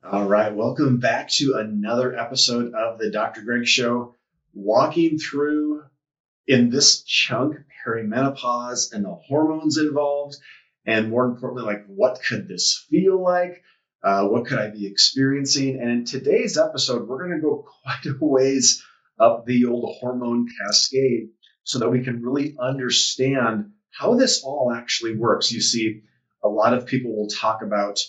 All right, welcome back to another episode of the Dr. Greg Show, walking through in this chunk perimenopause and the hormones involved, and more importantly, like what could this feel like? What could I be experiencing? And in today's episode, we're going to go quite a ways up the old hormone cascade so that we can really understand how this all actually works. You see, a lot of people will talk about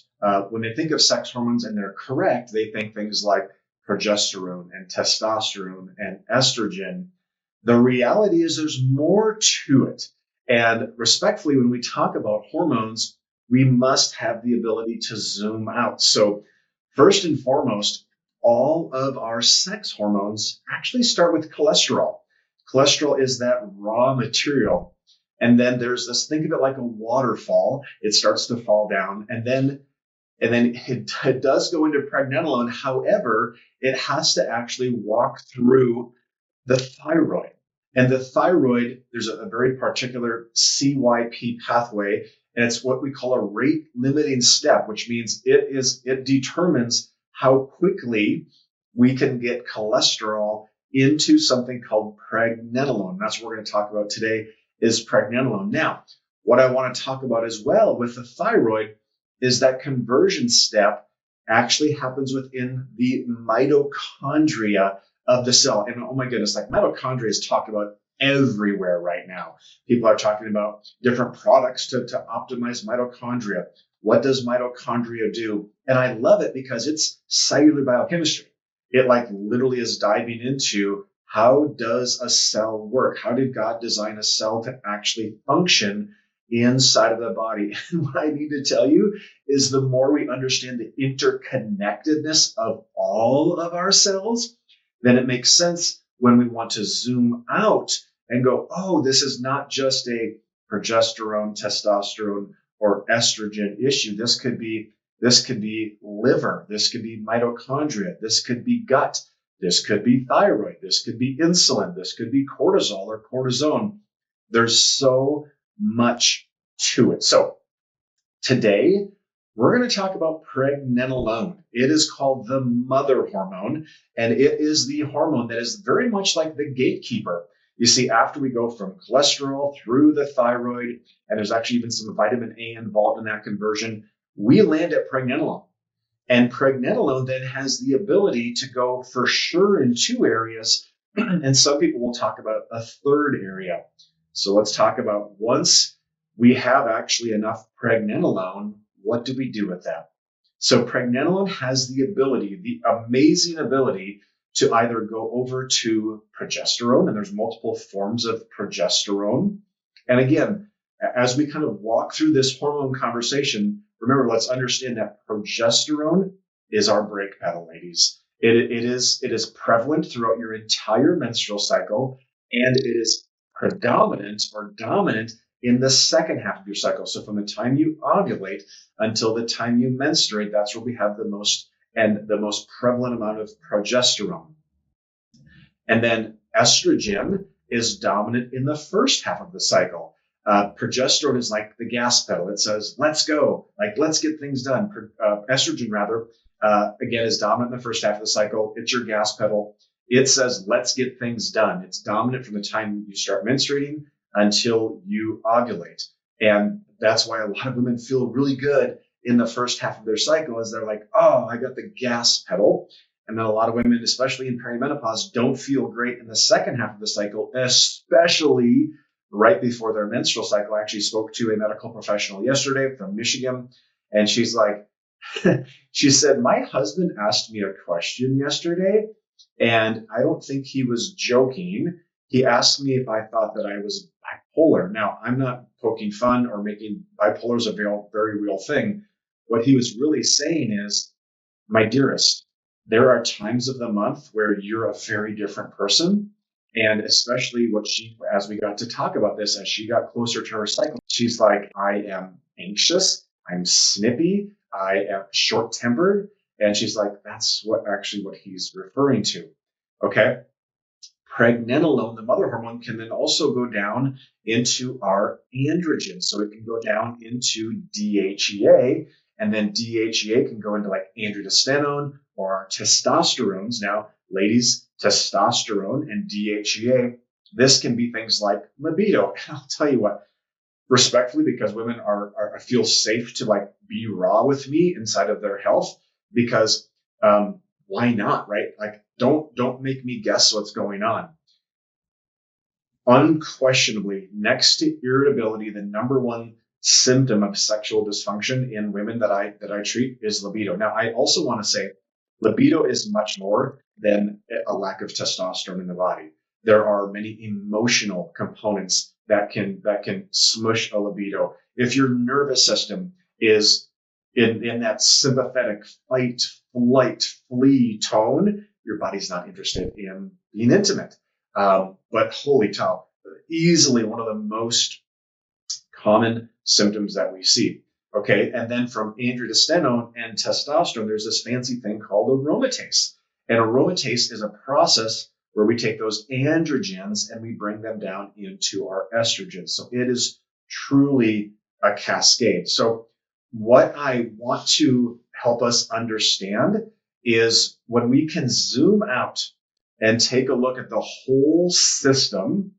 when they think of sex hormones, and they're correct, they think things like progesterone and testosterone and estrogen. The reality is there's more to it. And respectfully, when we talk about hormones, we must have the ability to zoom out. So, first and foremost, all of our sex hormones actually start with cholesterol. Cholesterol is that raw material. And then there's this, think of it like a waterfall. It starts to fall down, and then it does go into pregnenolone. However, it has to actually walk through the thyroid. And the thyroid, there's a very particular CYP pathway, and it's what we call a rate limiting step, which means it determines how quickly we can get cholesterol into something called pregnenolone. That's what we're going to talk about today is pregnenolone. Now, what I want to talk about as well with the thyroid is that conversion step actually happens within the mitochondria of the cell. And oh my goodness, like mitochondria is talked about everywhere right now. People are talking about different products to optimize mitochondria. What does mitochondria do? And I love it because it's cellular biochemistry. It like literally is diving into how does a cell work? How did God design a cell to actually function inside of the body? And what I need to tell you is the more we understand the interconnectedness of all of our cells, then it makes sense when we want to zoom out and go, oh, this is not just a progesterone, testosterone, or estrogen issue. This could be liver, this could be mitochondria, this could be gut, this could be thyroid, this could be insulin, this could be cortisol or cortisone. There's so much to it. So today, we're going to talk about pregnenolone. It is called the mother hormone, and it is the hormone that is very much like the gatekeeper. You see, after we go from cholesterol through the thyroid, and there's actually even some vitamin A involved in that conversion, we land at pregnenolone. And pregnenolone then has the ability to go for sure in two areas, and some people will talk about a third area. So let's talk about once we have actually enough pregnenolone, what do we do with that? So pregnenolone has the ability, the amazing ability to either go over to progesterone, and there's multiple forms of progesterone. And again, as we kind of walk through this hormone conversation, remember, let's understand that progesterone is our brake pedal, ladies. It is prevalent throughout your entire menstrual cycle, and it is predominant or dominant in the second half of your cycle. So from the time you ovulate until the time you menstruate, that's where we have the most prevalent amount of progesterone. And then estrogen is dominant in the first half of the cycle. Progesterone is like the gas pedal. It says, let's go, like, let's get things done. Estrogen, rather, again, is dominant in the first half of the cycle. It's your gas pedal. It says, let's get things done. It's dominant from the time you start menstruating until you ovulate. And that's why a lot of women feel really good in the first half of their cycle, is they're like, oh, I got the gas pedal. And then a lot of women, especially in perimenopause, don't feel great in the second half of the cycle, especially right before their menstrual cycle. I actually spoke to a medical professional yesterday from Michigan, and she's like, she said, my husband asked me a question yesterday, and I don't think he was joking. He asked me if I thought that I was bipolar. Now, I'm not poking fun or making bipolar is a very real thing. What he was really saying is, my dearest, there are times of the month where you're a very different person. And especially as we got to talk about this, as she got closer to her cycle, she's like, I am anxious, I'm snippy, I am short tempered. And she's like, that's what he's referring to. Okay. Pregnenolone, the mother hormone, can then also go down into our androgens. So it can go down into DHEA. And then DHEA can go into like androstenedione or testosterones. Now, ladies, testosterone and DHEA, this can be things like libido. And I'll tell you what, respectfully, because women are feel safe to like be raw with me inside of their health, because why not, right? Like don't make me guess what's going on. Unquestionably, next to irritability, the number one symptom of sexual dysfunction in women that I treat is libido. Now, I also want to say libido is much more than a lack of testosterone in the body. There are many emotional components that can smush a libido. If your nervous system is in that sympathetic fight, flight, flee tone, your body's not interested in being intimate. But holy cow, easily one of the most common symptoms that we see. Okay, and then from androstenedione and testosterone, there's this fancy thing called aromatase. And aromatase is a process where we take those androgens and we bring them down into our estrogen. So it is truly a cascade. So what I want to help us understand is when we can zoom out and take a look at the whole system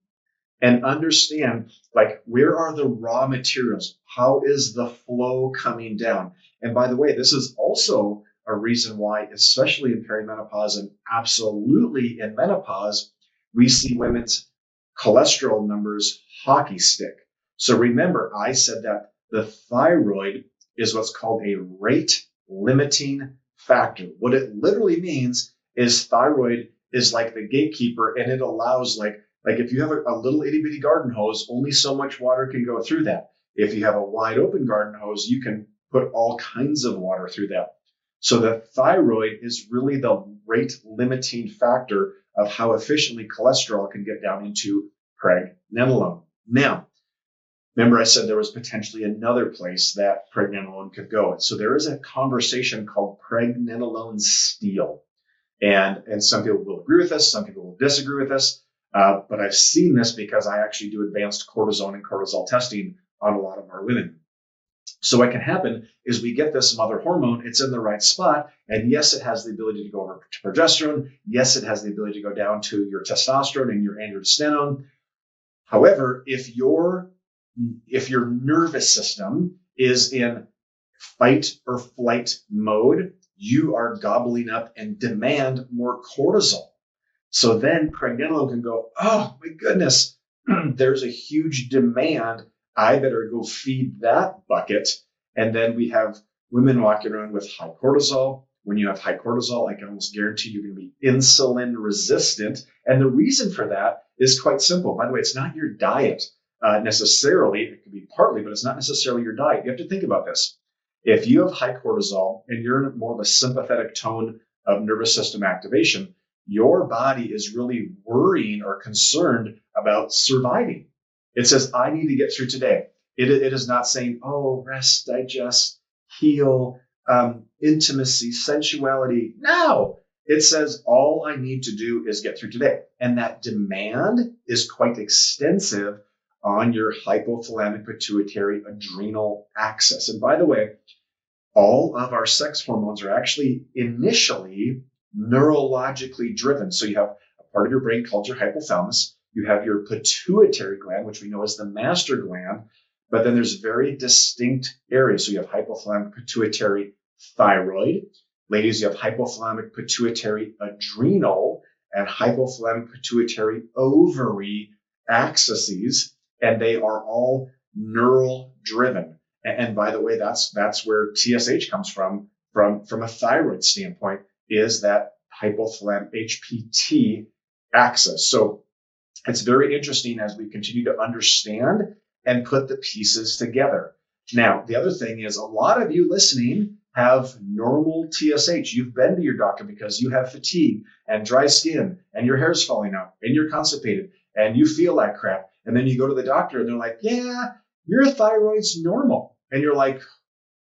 and understand, like, where are the raw materials? How is the flow coming down? And by the way, this is also a reason why, especially in perimenopause and absolutely in menopause, we see women's cholesterol numbers hockey stick. So remember, I said that the thyroid is what's called a rate limiting factor. What it literally means is thyroid is like the gatekeeper, and it allows like if you have a little itty bitty garden hose, only so much water can go through that. If you have a wide open garden hose, you can put all kinds of water through that. So the thyroid is really the rate limiting factor of how efficiently cholesterol can get down into pregnenolone. Now, remember I said there was potentially another place that pregnenolone could go. So there is a conversation called pregnenolone steal. And some people will agree with this, some people will disagree with this. But I've seen this because I actually do advanced cortisone and cortisol testing on a lot of our women. So what can happen is we get this mother hormone, it's in the right spot, and yes, it has the ability to go over to progesterone. Yes, it has the ability to go down to your testosterone and your androstenedione. However, if your nervous system is in fight or flight mode, you are gobbling up and demand more cortisol. So then pregnenolone can go, oh my goodness, there's a huge demand. I better go feed that bucket. And then we have women walking around with high cortisol. When you have high cortisol, I can almost guarantee you're going to be insulin resistant. And the reason for that is quite simple. By the way, it's not your diet necessarily. It could be partly, but it's not necessarily your diet. You have to think about this. If you have high cortisol and you're in more of a sympathetic tone of nervous system activation, your body is really worrying or concerned about surviving. It says, I need to get through today. It is not saying, oh, rest, digest, heal, intimacy, sensuality. No, it says all I need to do is get through today. And that demand is quite extensive on your hypothalamic pituitary adrenal axis. And by the way, all of our sex hormones are actually initially neurologically driven. So you have a part of your brain called your hypothalamus. You have your pituitary gland, which we know is the master gland, but then there's very distinct areas. So you have hypothalamic pituitary thyroid. Ladies, you have hypothalamic pituitary adrenal and hypothalamic pituitary ovary axes, and they are all neural driven. And by the way, that's where TSH comes from a thyroid standpoint, is that hypothalamic HPT axis. So it's very interesting as we continue to understand and put the pieces together. Now, the other thing is, a lot of you listening have normal TSH. You've been to your doctor because you have fatigue and dry skin and your hair's falling out and you're constipated and you feel like crap. And then you go to the doctor and they're like, yeah, your thyroid's normal. And you're like,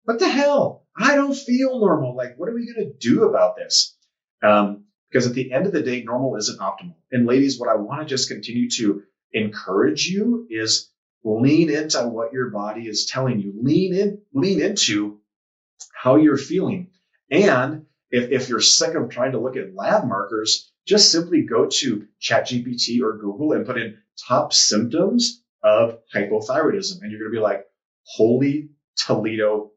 what the hell? I don't feel normal. Like, what are we going to do about this? Because at the end of the day, normal isn't optimal. And ladies, what I want to just continue to encourage you is lean into what your body is telling you. Lean into how you're feeling. And if you're sick of trying to look at lab markers, just simply go to ChatGPT or Google and put in top symptoms of hypothyroidism. And you're going to be like, holy Toledo,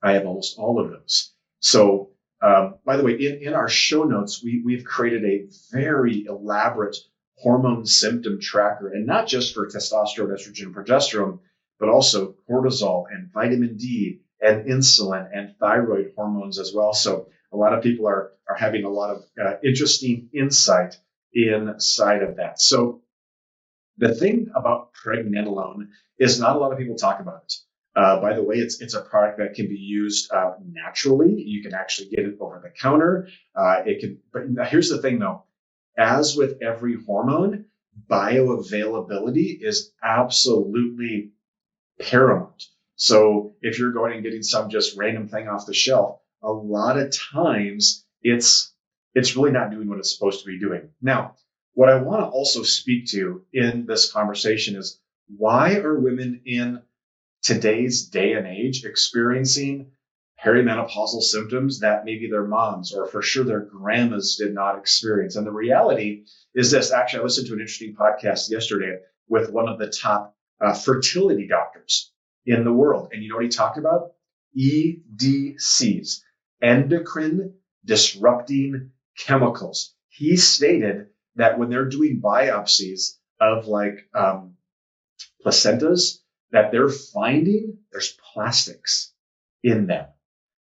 I have almost all of those. So, by the way, in our show notes, we've created a very elaborate hormone symptom tracker, and not just for testosterone, estrogen, progesterone, but also cortisol and vitamin D and insulin and thyroid hormones as well. So a lot of people are having a lot of interesting insight inside of that. So the thing about pregnenolone is not a lot of people talk about it. By the way, it's a product that can be used naturally. You can actually get it over the counter. But here's the thing though, as with every hormone, bioavailability is absolutely paramount. So if you're going and getting some just random thing off the shelf, a lot of times it's really not doing what it's supposed to be doing. Now, what I want to also speak to in this conversation is, why are women in today's day and age experiencing perimenopausal symptoms that maybe their moms or for sure their grandmas did not experience? And the reality is this. Actually, I listened to an interesting podcast yesterday with one of the top fertility doctors in the world. And you know what he talked about? EDCs, endocrine disrupting chemicals. He stated that when they're doing biopsies of placentas, that they're finding there's plastics in them.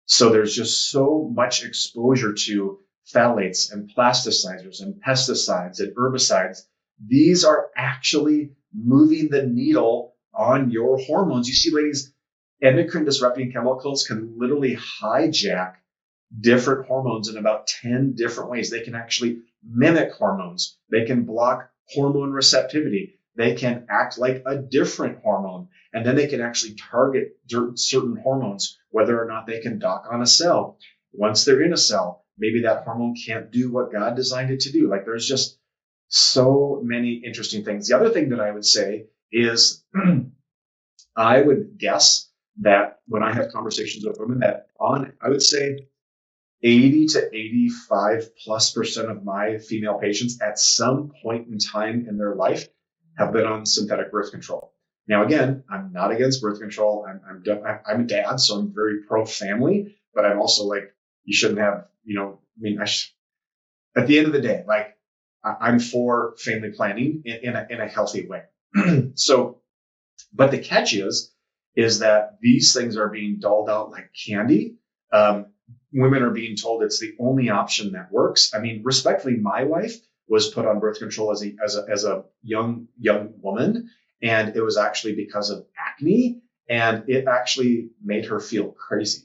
So there's just so much exposure to phthalates and plasticizers and pesticides and herbicides. These are actually moving the needle on your hormones. You see, ladies, endocrine disrupting chemicals can literally hijack different hormones in about 10 different ways. They can actually mimic hormones. They can block hormone receptivity. They can act like a different hormone. And then they can actually target certain hormones, whether or not they can dock on a cell. Once they're in a cell, maybe that hormone can't do what God designed it to do. Like, there's just so many interesting things. The other thing that I would say is I would guess that when I have conversations with women, that I would say 80 to 85+% of my female patients at some point in time in their life have been on synthetic birth control. Now, again, I'm not against birth control. I'm a dad, so I'm very pro-family, but I'm also like, you shouldn't have, at the end of the day, like, I'm for family planning in a healthy way. So, but the catch is that these things are being doled out like candy. Women are being told it's the only option that works. I mean, respectfully, my wife was put on birth control as a young woman, and it was actually because of acne, and it actually made her feel crazy.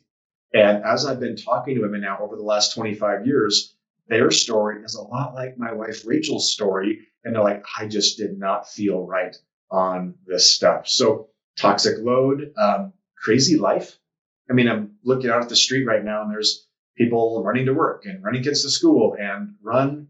And as I've been talking to women now over the last 25 years, their story is a lot like my wife Rachel's story, and they're like, I just did not feel right on this stuff. So toxic load, crazy life. I mean, I'm looking out at the street right now and there's people running to work and running kids to school and run.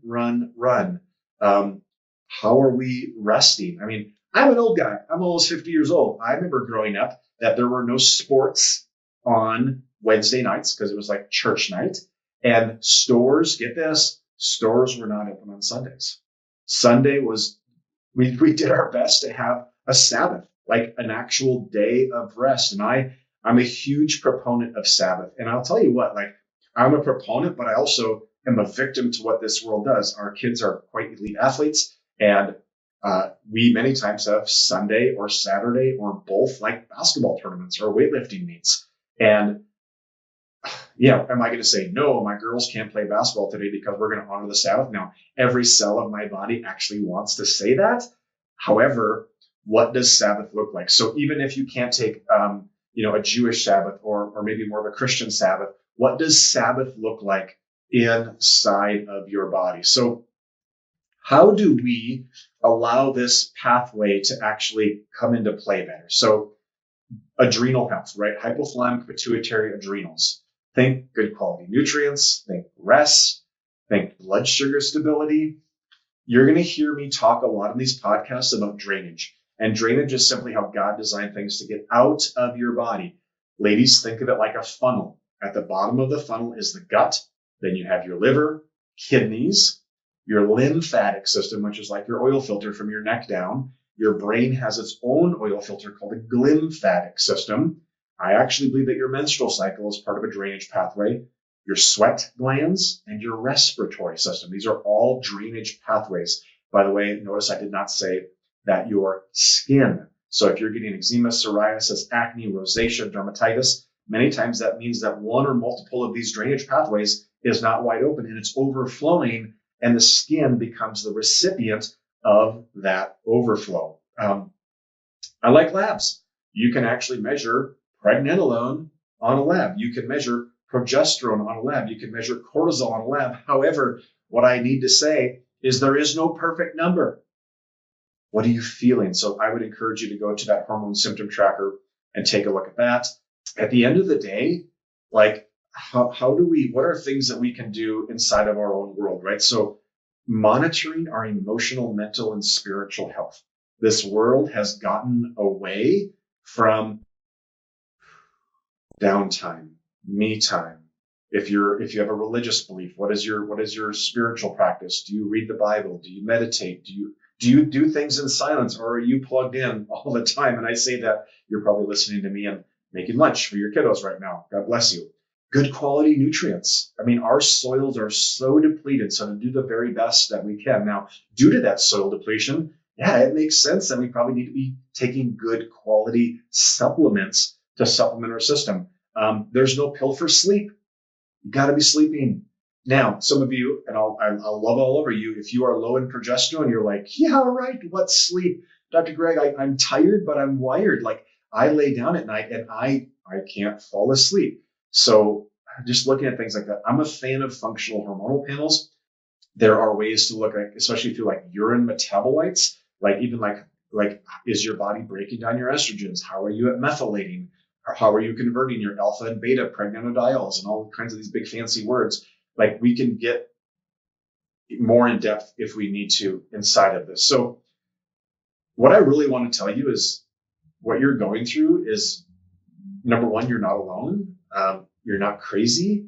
How are we resting? I mean, I'm an old guy. I'm almost 50 years old. I remember growing up that there were no sports on Wednesday nights because it was like church night. And stores, get this, stores were not open on Sundays. Sunday was, we did our best to have a Sabbath, like an actual day of rest. And I'm a huge proponent of Sabbath. And I'll tell you what, like, I'm a proponent, but I also am a victim to what this world does. Our kids are quite elite athletes, and we many times have Sunday or Saturday or both, like basketball tournaments or weightlifting meets. And am I going to say, no, my girls can't play basketball today because we're going to honor the Sabbath? Now, every cell of my body actually wants to say that. However, what does Sabbath look like? So even if you can't take, a Jewish Sabbath or maybe more of a Christian Sabbath, what does Sabbath look like inside of your body? So how do we allow this pathway to actually come into play better? So adrenal health, right? Hypothalamic pituitary adrenals. Think good quality nutrients, think rest, think blood sugar stability. You're going to hear me talk a lot in these podcasts about drainage. And drainage is simply how God designed things to get out of your body. Ladies, think of it like a funnel. At the bottom of the funnel is the gut. Then you have your liver, kidneys, your lymphatic system, which is like your oil filter from your neck down. Your brain has its own oil filter called the glymphatic system. I actually believe that your menstrual cycle is part of a drainage pathway. Your sweat glands and your respiratory system. These are all drainage pathways. By the way, notice I did not say that your skin. So if you're getting eczema, psoriasis, acne, rosacea, dermatitis, many times that means that one or multiple of these drainage pathways is not wide open and it's overflowing, and the skin becomes the recipient of that overflow. I like labs. You can actually measure pregnenolone on a lab. You can measure progesterone on a lab. You can measure cortisol on a lab. However, what I need to say is there is no perfect number. What are you feeling? So I would encourage you to go to that hormone symptom tracker and take a look at that. At the end of the day, like what are things that we can do inside of our own world, right? So monitoring our emotional, mental, and spiritual health. This world has gotten away from downtime, me time. If you have a religious belief, what is your spiritual practice? Do you read the Bible? Do you meditate? Do you do things in silence, or are you plugged in all the time? And I say that you're probably listening to me and making lunch for your kiddos right now. God bless you. Good quality nutrients. I mean, our soils are so depleted. So to do the very best that we can. Now, due to that soil depletion, yeah, it makes sense that we probably need to be taking good quality supplements to supplement our system. There's no pill for sleep. You got to be sleeping. Now, some of you, and I'll love all over you, if you are low in progesterone, you're like, yeah, right, what's sleep? Dr. Greg, I'm tired, but I'm wired. Like I lay down at night and I can't fall asleep. So just looking at things like that, I'm a fan of functional hormonal panels. There are ways to look at, especially through like urine metabolites, like even like is your body breaking down your estrogens? How are you at methylating? Or how are you converting your alpha and beta pregnanodiols and all kinds of these big fancy words? Like we can get more in depth if we need to inside of this. So what I really want to tell you is what you're going through is, number one, you're not alone. You're not crazy.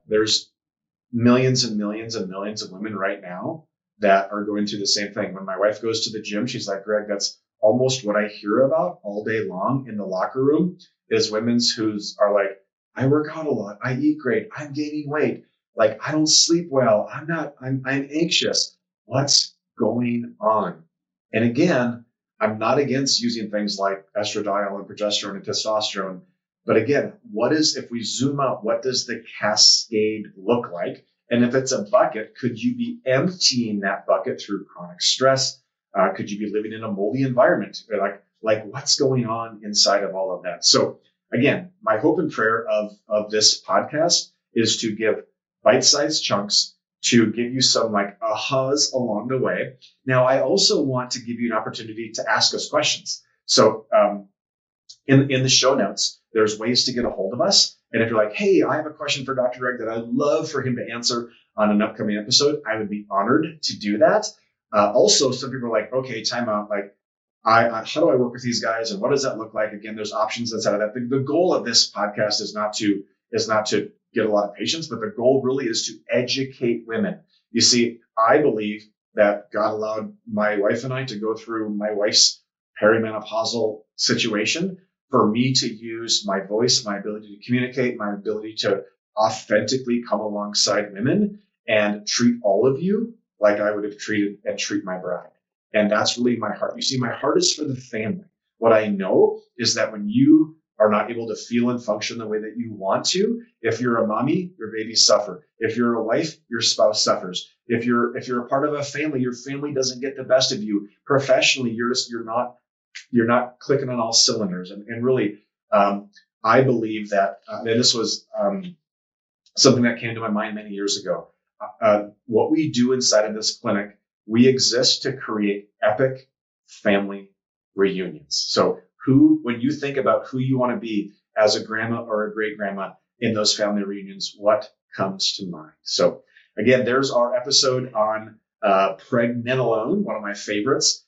There's millions and millions and millions of women right now that are going through the same thing. When my wife goes to the gym, she's like, Greg, that's almost what I hear about all day long in the locker room is women's who's are like, I work out a lot. I eat great. I'm gaining weight. Like, I don't sleep well. I'm anxious. What's going on? And again, I'm not against using things like estradiol and progesterone and testosterone. But again, if we zoom out, what does the cascade look like? And if it's a bucket, could you be emptying that bucket through chronic stress? Could you be living in a moldy environment? Like what's going on inside of all of that? So again, my hope and prayer of this podcast is to give bite-sized chunks to give you some like ahas along the way. Now, I also want to give you an opportunity to ask us questions. So in the show notes, there's ways to get a hold of us. And if you're like, hey, I have a question for Dr. Greg that I'd love for him to answer on an upcoming episode, I would be honored to do that. Also, some people are like, okay, time out. Like, how do I work with these guys? And what does that look like? Again, there's options inside of that. The goal of this podcast is not to get a lot of patients, but the goal really is to educate women. You see, I believe that God allowed my wife and I to go through my wife's perimenopausal situation for me to use my voice, my ability to communicate, my ability to authentically come alongside women and treat all of you like I would have treated and treat my bride. And that's really my heart. You see, my heart is for the family. What I know is that when you are not able to feel and function the way that you want to, if you're a mommy, your babies suffer. If you're a wife, your spouse suffers. If you're a part of a family, your family doesn't get the best of you. Professionally, you're not clicking on all cylinders. And really, I believe that, and this was something that came to my mind many years ago. What we do inside of this clinic, we exist to create epic family reunions. So when you think about who you want to be as a grandma or a great grandma in those family reunions, what comes to mind? So again, there's our episode on pregnenolone, one of my favorites.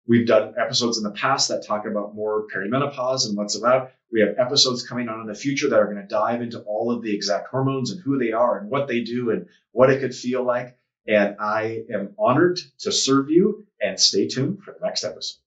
We've done episodes in the past that talk about more perimenopause and what's about. We have episodes coming on in the future that are going to dive into all of the exact hormones and who they are and what they do and what it could feel like. And I am honored to serve you, and stay tuned for the next episode.